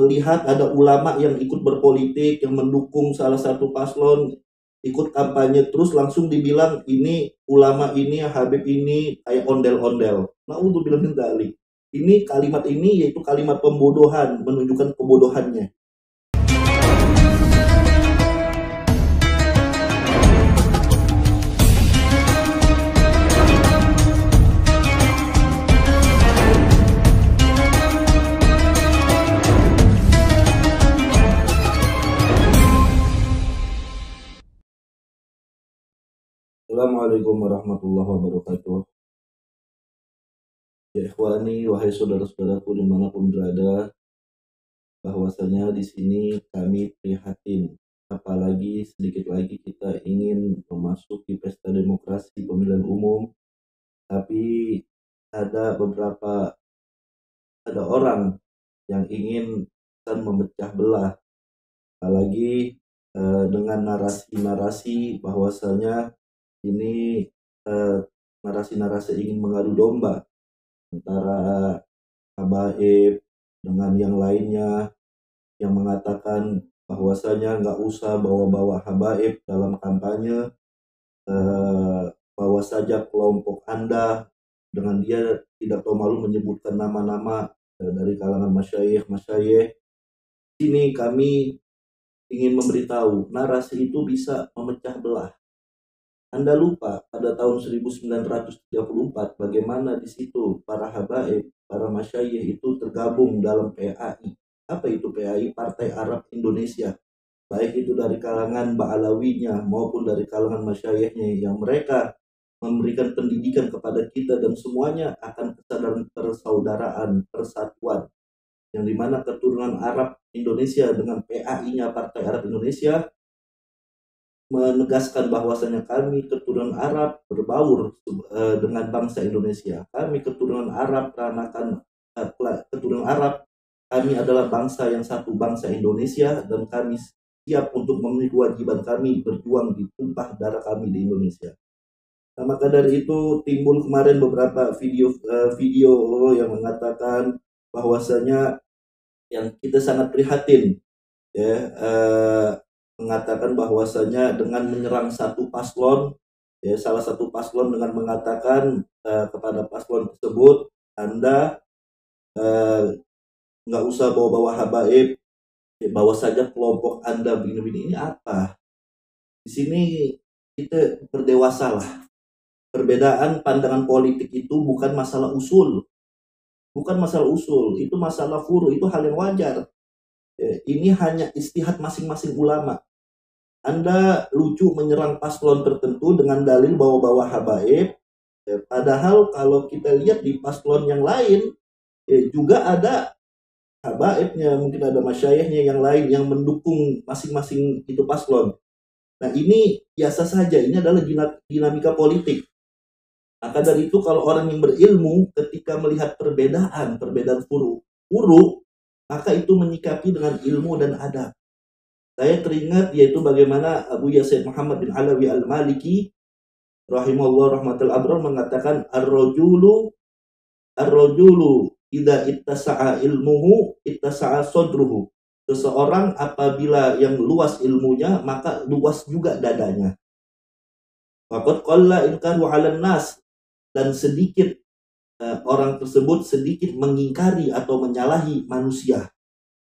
melihat ada ulama yang ikut berpolitik, yang mendukung salah satu paslon, ikut kampanye, terus langsung dibilang ini ulama ini, Habib ini kayak ondel-ondel. Naudzubillah min dzalik. Ini kalimat ini yaitu kalimat pembodohan, menunjukkan kebodohannya. Assalamualaikum warahmatullahi wabarakatuh. Ya ikhwani, wahai saudara-saudaraku dimanapun berada, bahwasanya di sini kami prihatin. Apalagi sedikit lagi kita ingin memasuki pesta demokrasi pemilihan umum, tapi ada orang yang ingin memecah belah, apalagi dengan narasi-narasi bahwasanya ini narasi-narasi ingin mengadu domba antara habaib dengan yang lainnya, yang mengatakan bahwasanya nggak usah bawa-bawa habaib dalam kampanye, bawa saja kelompok Anda, dengan dia tidak tahu malu menyebutkan nama-nama dari kalangan masyayikh. Sini kami ingin memberitahu narasi itu bisa memecah belah. Anda lupa pada tahun 1934 bagaimana di situ para habaib, para masyayikh itu tergabung dalam PAI. Apa itu PAI? Partai Arab Indonesia. Baik itu dari kalangan Ba'alawinya maupun dari kalangan masyayikhnya, yang mereka memberikan pendidikan kepada kita dan semuanya akan kesadaran persaudaraan, persatuan, yang dimana keturunan Arab Indonesia dengan PAI-nya Partai Arab Indonesia menegaskan bahwasanya kami keturunan Arab berbaur dengan bangsa Indonesia. Kami keturunan Arab keturunan Arab, kami adalah bangsa yang satu, bangsa Indonesia, dan kami siap untuk memenuhi kewajiban kami berjuang di tumpah darah kami di Indonesia. Nah, maka dari itu timbul kemarin beberapa video yang mengatakan bahwasanya yang kita sangat prihatin, ya, mengatakan bahwasanya dengan menyerang satu paslon, ya, salah satu paslon dengan mengatakan kepada paslon tersebut, Anda nggak usah bawa-bawa habaib, bawa saja kelompok Anda begini-begini. Ini apa? Di sini kita berdewasalah. Perbedaan pandangan politik itu bukan masalah usul, itu masalah furu, itu hal yang wajar. Ini hanya istihad masing-masing ulama. Anda lucu menyerang paslon tertentu dengan dalil bawa-bawa habaib, padahal kalau kita lihat di paslon yang lain juga ada habaibnya, mungkin ada masyayikhnya yang lain yang mendukung masing-masing itu paslon. Nah, ini biasa saja, ini adalah dinamika politik. Maka dari itu kalau orang yang berilmu ketika melihat perbedaan furu, maka itu menyikapi dengan ilmu dan adab. Saya teringat yaitu bagaimana Abu Yasin Muhammad bin Alawi Al-Maliki rahimahullah rahmatul abrar mengatakan ar-rajulu idza ittasa'a ilmuhu ittasa'a sadruhu. Seseorang apabila yang luas ilmunya, maka luas juga dadanya. Faqad qalla inkaru 'alan nas, dan sedikit orang tersebut sedikit mengingkari atau menyalahi manusia.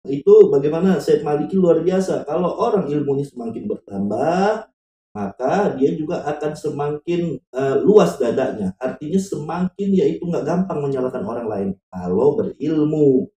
Itu bagaimana Syekh Maliki luar biasa. Kalau orang ilmunya semakin bertambah, maka dia juga akan semakin luas dadanya. Artinya semakin yaitu nggak gampang menyalahkan orang lain kalau berilmu.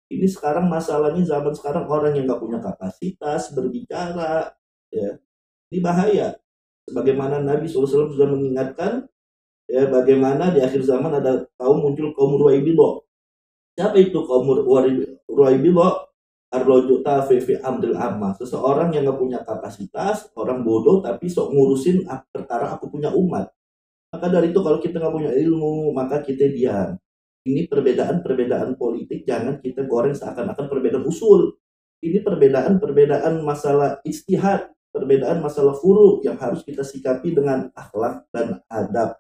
Ini sekarang masalahnya, zaman sekarang orang yang nggak punya kapasitas berbicara, ya, ini bahaya. Sebagaimana Nabi SAW sudah mengingatkan, ya, bagaimana di akhir zaman ada muncul kaum Ruwaibidho. Siapa itu kaum Ruwaibidho? Arrojo fi amril amma, seseorang yang nggak punya kapasitas, orang bodoh tapi sok ngurusin perkara aku punya umat. Maka dari itu kalau kita nggak punya ilmu, maka kita diam. Ini perbedaan politik jangan kita goreng seakan-akan perbedaan usul. Ini perbedaan masalah ijtihad, perbedaan masalah furu yang harus kita sikapi dengan akhlak dan adab.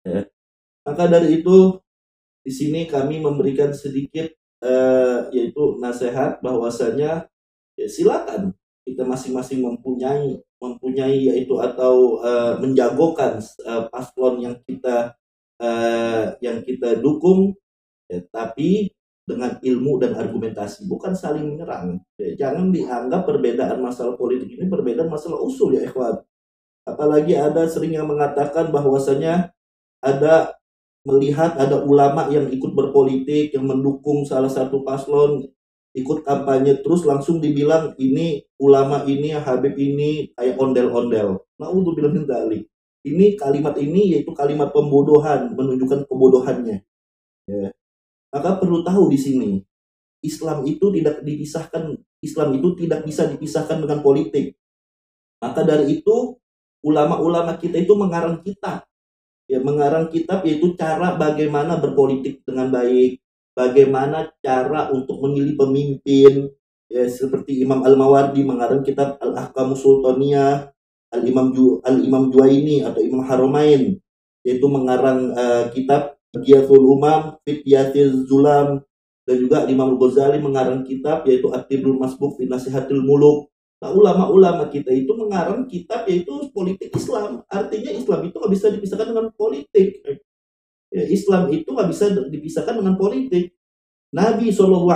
Ya. Maka dari itu di sini kami memberikan sedikit yaitu nasihat bahwasanya ya silakan kita masing-masing mempunyai yaitu atau menjagokan paslon yang kita dukung, ya, tapi dengan ilmu dan argumentasi, bukan saling menyerang. Ya, jangan dianggap perbedaan masalah politik ini perbedaan masalah usul ya ikhwan. Apalagi ada sering yang mengatakan bahwasanya ada melihat ada ulama yang ikut berpolitik, yang mendukung salah satu paslon, ikut kampanye, terus langsung dibilang ini ulama ini, Habib ini kayak ondel-ondel. Naudzubillah min dzalik. Ini kalimat ini yaitu kalimat pembodohan, menunjukkan kebodohannya. Ya. Maka perlu tahu di sini, Islam itu tidak bisa dipisahkan dengan politik. Maka dari itu ulama-ulama kita itu mengarang kitab, yaitu cara bagaimana berpolitik dengan baik, bagaimana cara untuk memilih pemimpin, ya seperti Imam Al-Mawardi mengarang kitab Al-Ahkamus Sultaniyah, Al-Imam Juwaini atau Imam Haramain yaitu mengarang kitab Ghiyathul Umam, Fityatil Zulam, dan juga Imam Ghazali mengarang kitab yaitu At-Tibrul Masbuk fi Nasihatil Muluk. Nah, ulama-ulama kita itu mengarang kitab yaitu politik Islam. Artinya Islam itu nggak bisa dipisahkan dengan politik. Ya, Islam itu nggak bisa dipisahkan dengan politik. Nabi SAW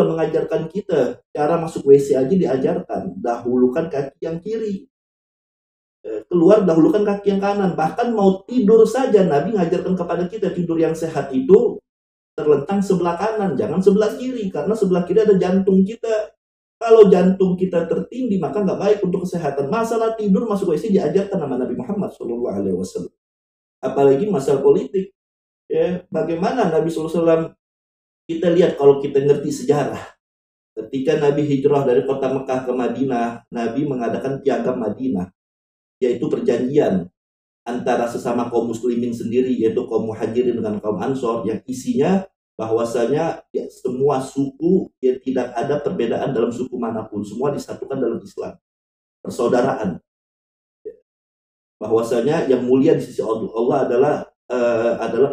mengajarkan kita cara masuk WC aja diajarkan. Dahulukan kaki yang kiri. Keluar dahulukan kaki yang kanan. Bahkan mau tidur saja Nabi mengajarkan kepada kita tidur yang sehat itu terlentang sebelah kanan, jangan sebelah kiri. Karena sebelah kiri ada jantung kita. Kalau jantung kita tertindih maka nggak baik untuk kesehatan. Masalah tidur masuk WC diajarkan sama Nabi Muhammad SAW. Apalagi masalah politik. Ya, bagaimana Nabi SAW, kita lihat kalau kita ngerti sejarah. Ketika Nabi hijrah dari kota Mekah ke Madinah, Nabi mengadakan piagam Madinah, yaitu perjanjian antara sesama kaum muslimin sendiri, yaitu kaum muhajirin dengan kaum ansor, yang isinya bahwasanya ya, semua suku ya tidak ada perbedaan dalam suku manapun, semua disatukan dalam Islam, persaudaraan. Bahwasanya yang mulia di sisi Allah adalah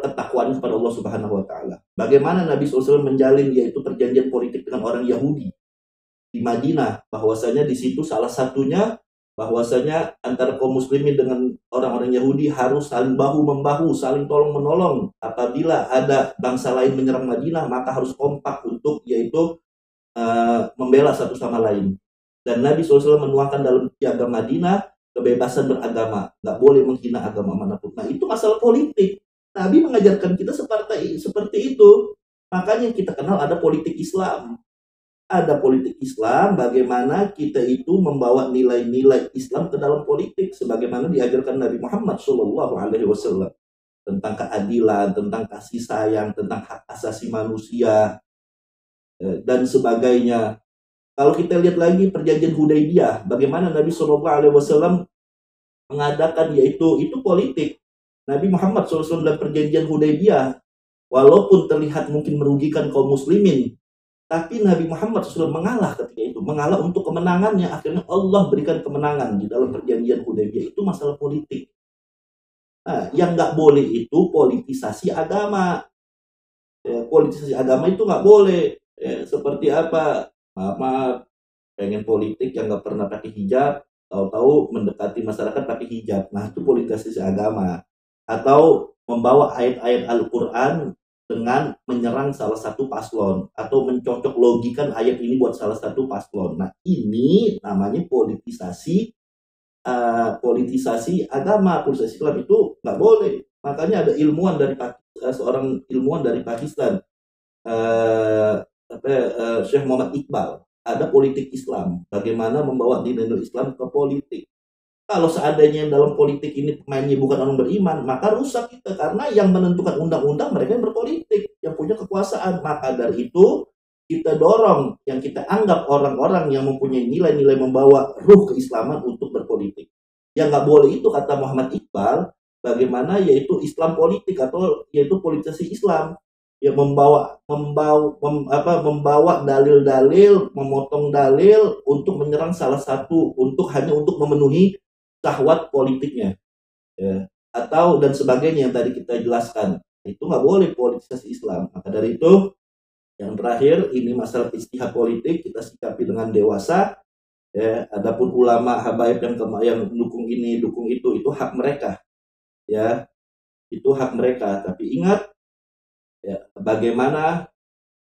ketakwaan kepada Allah Subhanahu Wa Taala. Bagaimana Nabi SAW menjalin yaitu perjanjian politik dengan orang Yahudi di Madinah, bahwasanya di situ salah satunya bahwasanya antara kaum muslimin dengan orang-orang Yahudi harus saling bahu-membahu, saling tolong-menolong. Apabila ada bangsa lain menyerang Madinah, maka harus kompak untuk yaitu membela satu sama lain. Dan Nabi SAW menuangkan dalam piagam Madinah kebebasan beragama, nggak boleh menghina agama manapun. Nah itu masalah politik. Nabi mengajarkan kita seperti itu. Makanya kita kenal ada politik Islam. Ada politik Islam, bagaimana kita itu membawa nilai-nilai Islam ke dalam politik, sebagaimana diajarkan Nabi Muhammad SAW tentang keadilan, tentang kasih sayang, tentang hak asasi manusia, dan sebagainya. Kalau kita lihat lagi perjanjian Hudaybiyah, bagaimana Nabi SAW mengadakan yaitu itu politik. Nabi Muhammad SAW dalam perjanjian Hudaybiyah, walaupun terlihat mungkin merugikan kaum muslimin, tapi Nabi Muhammad SAW mengalah ketika itu, mengalah untuk kemenangannya. Akhirnya Allah berikan kemenangan di dalam perjanjian Hudaybiyah. Itu masalah politik. Nah, yang nggak boleh itu politisasi agama. Ya, politisasi agama itu nggak boleh. Ya, seperti apa? Maaf, pengen politik yang nggak pernah pakai hijab, tahu-tahu mendekati masyarakat pakai hijab. Nah, itu politisasi agama. Atau membawa ayat-ayat Al-Quran dengan menyerang salah satu paslon atau mencocok logikan ayat ini buat salah satu paslon. Nah ini namanya politisasi agama, politisasi Islam, itu nggak boleh. Makanya ada ilmuwan dari seorang ilmuwan dari Pakistan, Syekh Muhammad Iqbal, ada politik Islam, bagaimana membawa nilai Islam ke politik. Kalau seandainya dalam politik ini pemainnya bukan orang beriman, maka rusak kita. Karena yang menentukan undang-undang mereka yang berpolitik, yang punya kekuasaan. Maka dari itu kita dorong yang kita anggap orang-orang yang mempunyai nilai-nilai membawa ruh keislaman untuk berpolitik. Yang nggak boleh itu kata Muhammad Iqbal, bagaimana yaitu Islam politik atau yaitu politisasi Islam yang membawa dalil-dalil, memotong dalil untuk menyerang salah satu, hanya untuk memenuhi syahwat politiknya, ya, atau dan sebagainya yang tadi kita jelaskan. Itu nggak boleh politisasi Islam. Maka dari itu Yang terakhir, ini masalah istihad politik, kita sikapi dengan dewasa. Ya, adapun ulama habaib yang dukung ini, dukung itu hak mereka. Ya, itu hak mereka. Tapi ingat, ya, bagaimana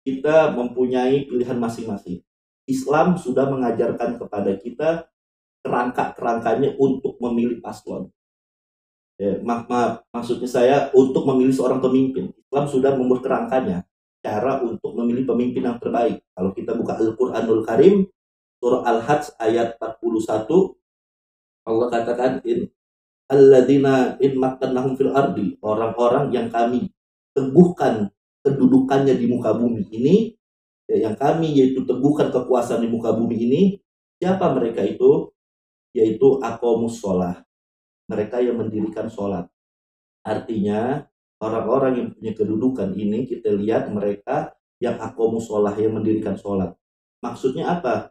kita mempunyai pilihan masing-masing. Islam sudah mengajarkan kepada kita kerangka-kerangkanya untuk memilih paslon. Ya, maksudnya saya untuk memilih seorang pemimpin. Islam sudah membuat kerangkanya, cara untuk memilih pemimpin yang terbaik. Kalau kita buka Al-Quranul Karim, surah Al-Hajj ayat 41, Allah katakan, alladzina in makkannahum fil ardi, orang-orang yang kami teguhkan kedudukannya di muka bumi ini, ya, yang kami yaitu teguhkan kekuasaan di muka bumi ini. Siapa mereka itu? Yaitu aqomus sholah, mereka yang mendirikan sholat. Artinya orang-orang yang punya kedudukan ini, kita lihat mereka yang aqomus sholah, yang mendirikan sholat. Maksudnya apa?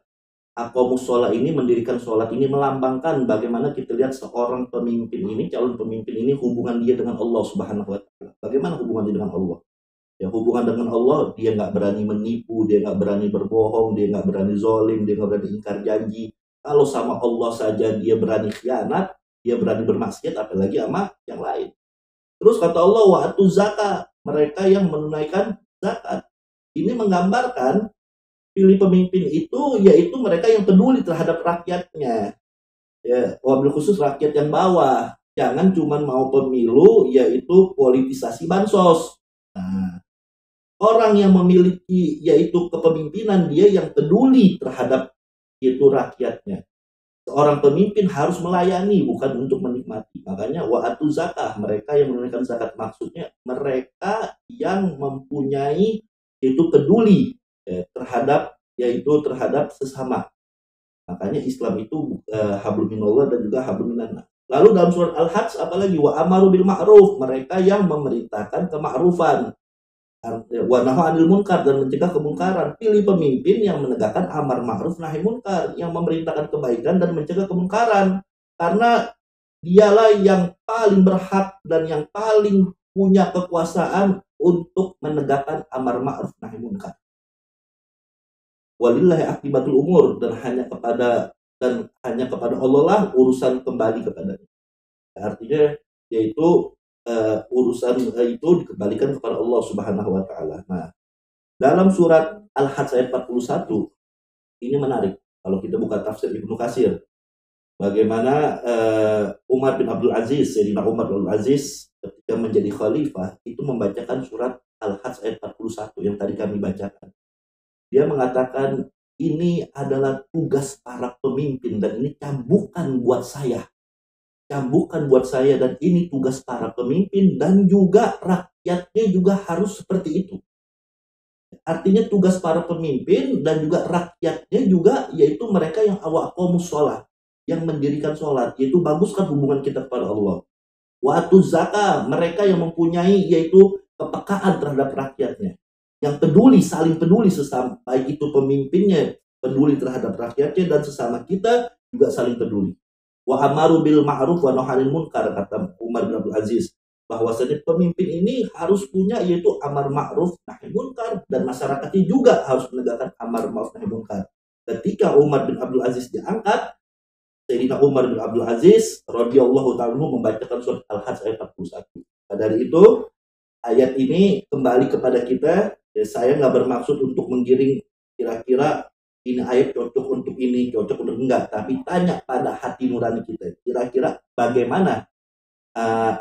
Aqomus sholat ini, mendirikan sholat ini melambangkan bagaimana kita lihat seorang pemimpin ini, calon pemimpin ini, hubungan dia dengan Allah Subhanahu wa Ta'ala. Bagaimana hubungan dia dengan Allah? Ya, hubungan dengan Allah, dia nggak berani menipu, dia nggak berani berbohong, dia nggak berani zolim, dia nggak berani ingkar janji. Kalau sama Allah saja dia berani khianat, dia berani bermaksiat, apalagi sama yang lain. Terus kata Allah, wa atu zakat, mereka yang menunaikan zakat. Ini menggambarkan pilih pemimpin itu yaitu mereka yang peduli terhadap rakyatnya. Ya, wabil khusus rakyat yang bawah. Jangan cuma mau pemilu yaitu politisasi bansos. Nah, orang yang memiliki yaitu kepemimpinan, dia yang peduli terhadap itu rakyatnya. Seorang pemimpin harus melayani, bukan untuk menikmati. Makanya wa'atu zakah, mereka yang menunaikan zakat, maksudnya mereka yang mempunyai itu peduli terhadap terhadap sesama. Makanya Islam itu hablum minallah dan juga hablum minannas. Lalu dalam surat Al-Hajj apalagi, wa amaru bil ma'ruf, mereka yang memerintahkan kema'rufan, wa nahu anil munkar, dan mencegah kemungkaran. Pilih pemimpin yang menegakkan amar ma'ruf nahi munkar, yang memerintahkan kebaikan dan mencegah kemungkaran, karena dialah yang paling berhak dan yang paling punya kekuasaan untuk menegakkan amar ma'ruf nahi munkar. Walillahi akibatul umur, dan hanya kepada Allah lah urusan kembali kepadanya. Artinya yaitu urusan itu dikembalikan kepada Allah Subhanahu wa Ta'ala. Nah, dalam surat Al-Hajj ayat 41 ini menarik. Kalau kita buka tafsir Ibnu Katsir, bagaimana Umar bin Abdul Aziz, Sayyidina Umar bin Abdul Aziz ketika menjadi khalifah itu membacakan surat Al-Hajj ayat 41 yang tadi kami bacakan. Dia mengatakan ini adalah tugas para pemimpin dan ini cambukan buat saya. Cambukan buat saya, dan ini tugas para pemimpin dan juga rakyatnya juga harus seperti itu. Artinya tugas para pemimpin dan juga rakyatnya juga yaitu mereka yang aqomus sholat, yang mendirikan sholat, yaitu baguskan hubungan kita kepada Allah. Wa atu zakah, mereka yang mempunyai yaitu kepekaan terhadap rakyatnya, yang peduli, saling peduli sesama, baik itu pemimpinnya peduli terhadap rakyatnya dan sesama kita juga saling peduli. Wa amaru bil ma'ruf wa nahy anil munkar, kata Umar bin Abdul Aziz, bahwasanya pemimpin ini harus punya yaitu amar ma'ruf nahy munkar, dan masyarakatnya juga harus menegakkan amar ma'ruf nahy munkar. Ketika Umar bin Abdul Aziz diangkat, Sayyidina Umar bin Abdul Aziz radhiyallahu ta'ala membacakan surat Al-Hajj ayat 41. Nah, dari itu ayat ini kembali kepada kita. Ya, saya nggak bermaksud untuk menggiring kira-kira ini ayat cocok untuk ini, cocok untuk enggak, tapi tanya pada hati nurani kita, kira-kira bagaimana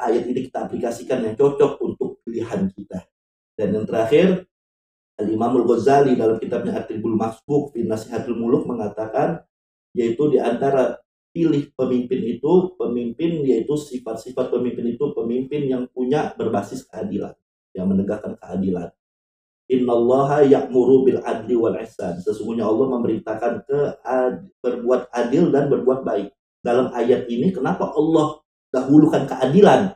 ayat ini kita aplikasikan yang cocok untuk pilihan kita. Dan yang terakhir, Al-Imamul Ghazali dalam kitabnya At-Tibbul Masbuk fi Nasihatul Muluk mengatakan, yaitu di antara pilih pemimpin itu, pemimpin yaitu sifat-sifat pemimpin itu pemimpin yang punya berbasis keadilan, yang menegakkan keadilan. Innallaha ya'muru bil adli wal ihsan. Sesungguhnya Allah memerintahkan berbuat adil dan berbuat baik. Dalam ayat ini kenapa Allah dahulukan keadilan?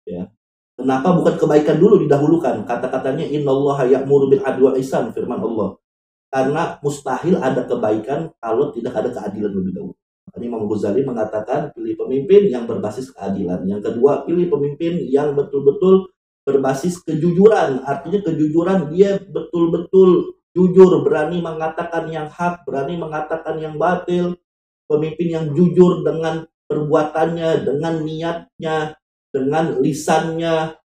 Ya. Kenapa bukan kebaikan dulu didahulukan? Kata-katanya innallaha ya'muru bil adli wal ihsan, firman Allah. Karena mustahil ada kebaikan kalau tidak ada keadilan lebih dahulu. Imam Ghazali mengatakan pilih pemimpin yang berbasis keadilan. Yang kedua, pilih pemimpin yang betul-betul berbasis kejujuran. Artinya kejujuran, dia betul-betul jujur, berani mengatakan yang hak, berani mengatakan yang batil. Pemimpin yang jujur dengan perbuatannya, dengan niatnya, dengan lisannya.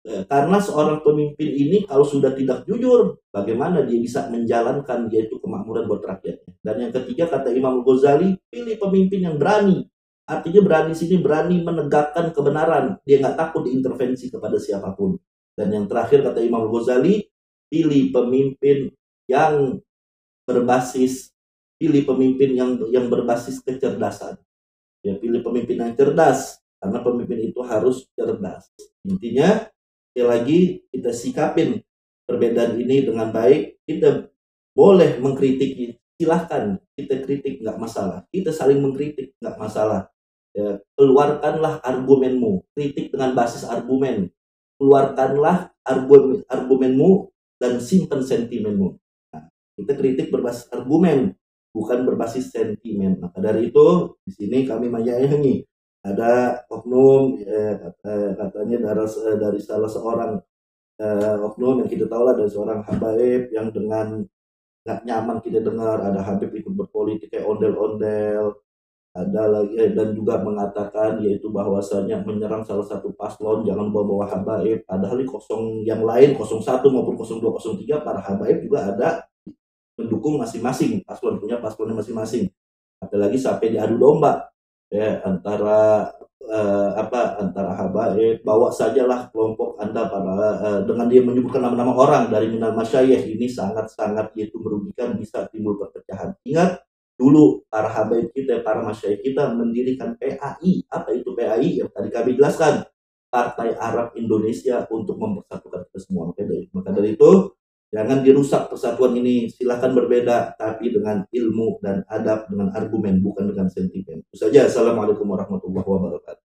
Karena seorang pemimpin ini kalau sudah tidak jujur, bagaimana dia bisa menjalankan yaitu kemakmuran buat rakyatnya. Dan yang ketiga, kata Imam Ghazali, pilih pemimpin yang berani. Artinya berani sini berani menegakkan kebenaran. Dia nggak takut diintervensi kepada siapapun. Dan yang terakhir, kata Imam Ghazali, pilih pemimpin yang berbasis, pilih pemimpin yang berbasis kecerdasan. Ya, pilih pemimpin yang cerdas, karena pemimpin itu harus cerdas. Intinya, sekali lagi kita sikapin perbedaan ini dengan baik. Kita boleh mengkritik, silahkan kita kritik, nggak masalah. Kita saling mengkritik, nggak masalah. Ya, keluarkanlah argumenmu, kritik dengan basis argumen. Keluarkanlah argumenmu dan simpan sentimenmu. Nah, kita kritik berbasis argumen, bukan berbasis sentimen. Maka dari itu di sini kami menyayangi ada oknum, katanya dari salah seorang oknum yang kita tahu lah, dari seorang habaib yang dengan nggak nyaman kita dengar ada habib ikut berpolitik kayak ondel-ondel, ada lagi dan juga mengatakan yaitu bahwasanya menyerang salah satu paslon jangan bawa-bawa habaib, padahal di yang lain 01 maupun 02 03 para habaib juga ada mendukung masing-masing paslon, punya paslonnya masing-masing. Apalagi sampai diadu domba ya antara antara habaib. Bawa sajalah kelompok Anda dengan dia menyebutkan nama-nama orang dari minal masyayikh, ini sangat-sangat itu merugikan, bisa timbul perpecahan. Ingat dulu para habaib kita, para masyayikh kita mendirikan PAI. Apa itu PAI? Yang tadi kami jelaskan, Partai Arab Indonesia, untuk mempersatukan kita semua. Maka dari itu jangan dirusak persatuan ini. Silahkan berbeda, tapi dengan ilmu dan adab, dengan argumen, bukan dengan sentimen. Itu saja. Assalamualaikum warahmatullahi wabarakatuh.